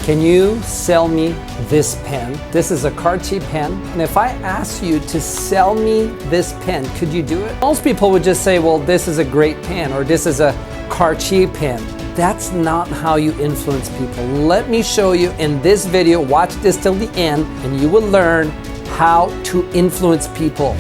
can you sell me this pen? This is a Cartier pen. And if I ask you to sell me this pen, could you do it? Most people would just say, well, this is a great pen or this is a Cartier pen. That's not how you influence people. Let me show you in this video. Watch this till the end and you will learn how to influence people.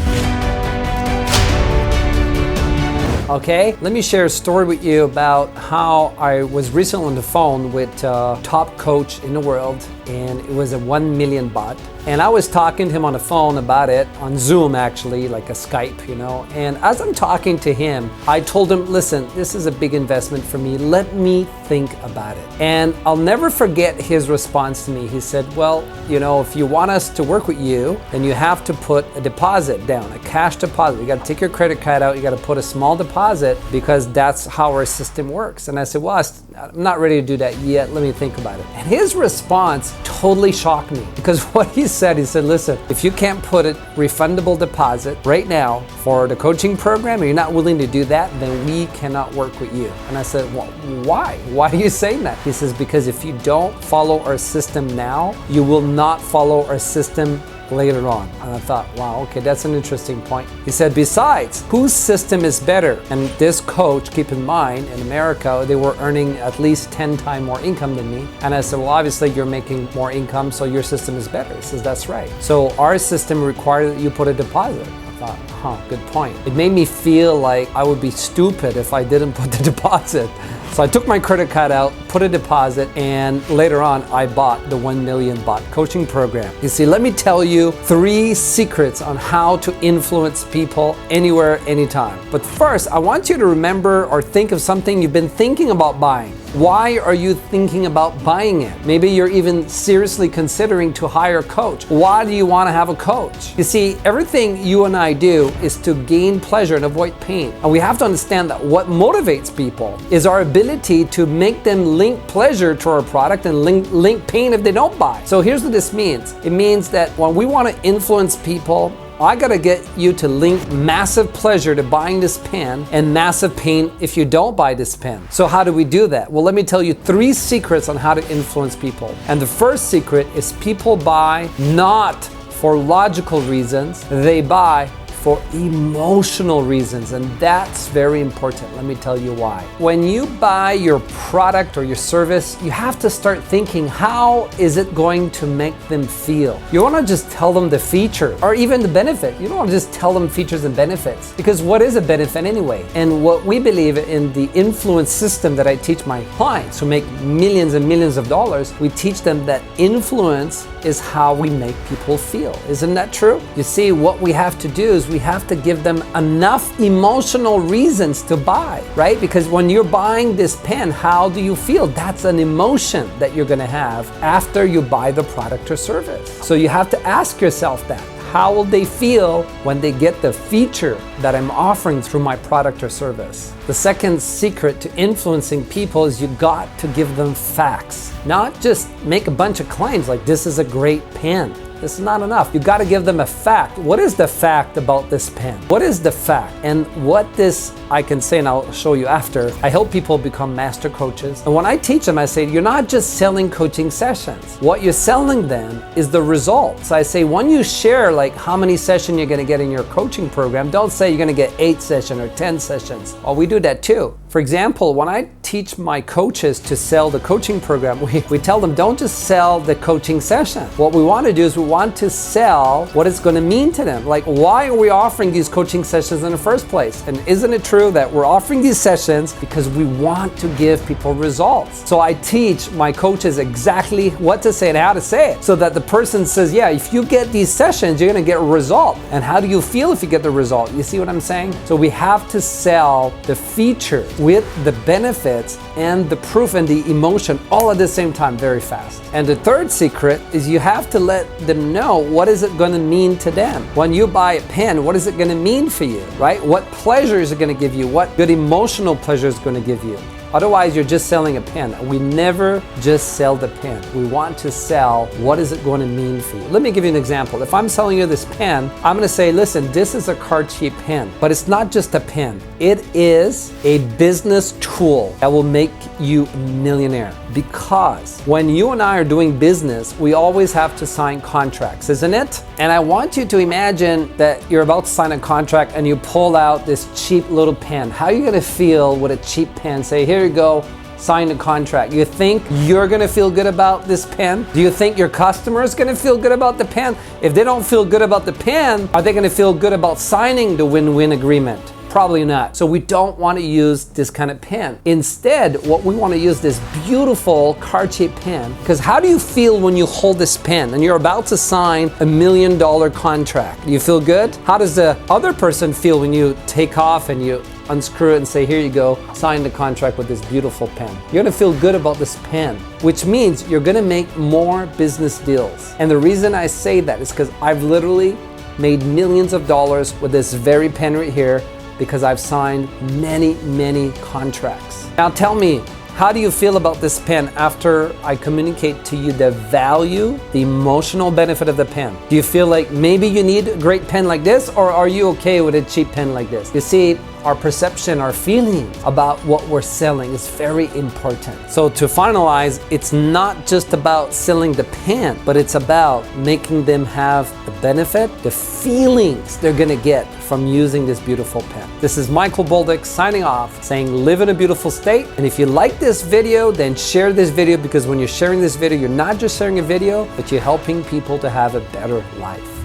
Okay, let me share a story with you about how I was recently on the phone with a top coach in the world, and it was a 1 million baht. And I was talking to him on the phone about it, on Zoom actually, like a Skype, you know. And as I'm talking to him, I told him, listen, this is a big investment for me. Let me think about it. And I'll never forget his response to me. He said, well, you know, if you want us to work with you, then you have to put a deposit down, a cash deposit. You got to take your credit card out. You got to put a small deposit because that's how our system works. And I said, well, I'm not ready to do that yet. Let me think about it. And his response totally shocked me because what he said, listen, if you can't put a refundable deposit right now for the coaching program and you're not willing to do that, then we cannot work with you. And I said, well, why? Why are you saying that? He says, because if you don't follow our system now, you will not follow our system later on. And I thought, wow, okay, that's an interesting point. He said, besides, whose system is better? And this coach, keep in mind, in America, they were earning at least 10 times more income than me. And I said, well, obviously you're making more income, so your system is better. He says, that's right. So our system requires that you put a deposit. I thought, good point. It made me feel like I would be stupid if I didn't put the deposit. So I took my credit card out, put a deposit, and later on I bought the 1 million baht coaching program. You see, let me tell you 3 secrets on how to influence people anywhere, anytime. But first, I want you to remember or think of something you've been thinking about buying. Why are you thinking about buying it? Maybe you're even seriously considering to hire a coach. Why do you want to have a coach? You see, everything you and I do is to gain pleasure and avoid pain. And we have to understand that what motivates people is our ability to make them link pleasure to our product and link pain if they don't buy. So here's what this means. It means that when we want to influence people, I gotta get you to link massive pleasure to buying this pen and massive pain if you don't buy this pen. So how do we do that? Well, let me tell you 3 secrets on how to influence people. And the first secret is people buy not for logical reasons, they buy for emotional reasons, and that's very important. Let me tell you why. When you buy your product or your service, you have to start thinking, how is it going to make them feel? You want to just tell them the feature or even the benefit. You don't want to just tell them features and benefits, because what is a benefit anyway? And what we believe in the influence system that I teach my clients who make millions and millions of dollars, we teach them that influence is how we make people feel. Isn't that true? You see, what we have to do is we have to give them enough emotional reasons to buy, right? Because when you're buying this pen, how do you feel? That's an emotion that you're going to have after you buy the product or service. So you have to ask yourself that. How will they feel when they get the feature that I'm offering through my product or service? The second secret to influencing people is you got to give them facts. Not just make a bunch of claims like this is a great pen. This is not enough. You got to give them a fact. What is the fact about this pen? What is the fact? And what this, I can say, and I'll show you after, I help people become master coaches. And when I teach them, I say, you're not just selling coaching sessions. What you're selling them is the results. I say, when you share like how many sessions you're going to get in your coaching program, don't say you're going to get 8 sessions or 10 sessions. Well, we do that too. For example, when I teach my coaches to sell the coaching program, we tell them, don't just sell the coaching session. What we want to do is we want to sell what it's going to mean to them. Like, why are we offering these coaching sessions in the first place? And isn't it true that we're offering these sessions because we want to give people results? So I teach my coaches exactly what to say and how to say it, so that the person says, yeah, if you get these sessions, you're going to get a result. And how do you feel if you get the result? You see what I'm saying? So we have to sell the features with the benefits and the proof and the emotion all at the same time very fast. And the third secret is you have to let them know what is it going to mean to them. When you buy a pen, what is it going to mean for you, right? What pleasure is it going to give you? What good emotional pleasure is it going to give you? Otherwise, you're just selling a pen. We never just sell the pen. We want to sell what is it going to mean for you. Let me give you an example. If I'm selling you this pen, I'm going to say, listen, this is a card cheap pen, but it's not just a pen. It is a business tool that will make you a millionaire. Because when you and I are doing business, we always have to sign contracts, isn't it? And I want you to imagine that you're about to sign a contract and you pull out this cheap little pen. How are you going to feel with a cheap pen? Say, here you go, sign the contract. You think you're going to feel good about this pen? Do you think your customer is going to feel good about the pen? If they don't feel good about the pen, are they going to feel good about signing the win-win agreement? Probably not. So we don't want to use this kind of pen. Instead, what we want to use this beautiful card cheap pen, because how do you feel when you hold this pen and you're about to sign $1 million contract? Do you feel good? How does the other person feel when you take off and you unscrew it and say, here you go, sign the contract with this beautiful pen? You're gonna feel good about this pen, which means you're gonna make more business deals. And the reason I say that is because I've literally made millions of dollars with this very pen right here, because I've signed many contracts. Now tell me, how do you feel about this pen after I communicate to you the value, the emotional benefit of the pen? Do you feel like maybe you need a great pen like this, or are you okay with a cheap pen like this? You see, our perception, our feeling about what we're selling is very important. So to finalize, it's not just about selling the pen, but it's about making them have the benefit, the feelings they're gonna get from using this beautiful pen. This is Michael Bolduc signing off, saying live in a beautiful state. And if you like this video, then share this video, because when you're sharing this video, you're not just sharing a video, but you're helping people to have a better life.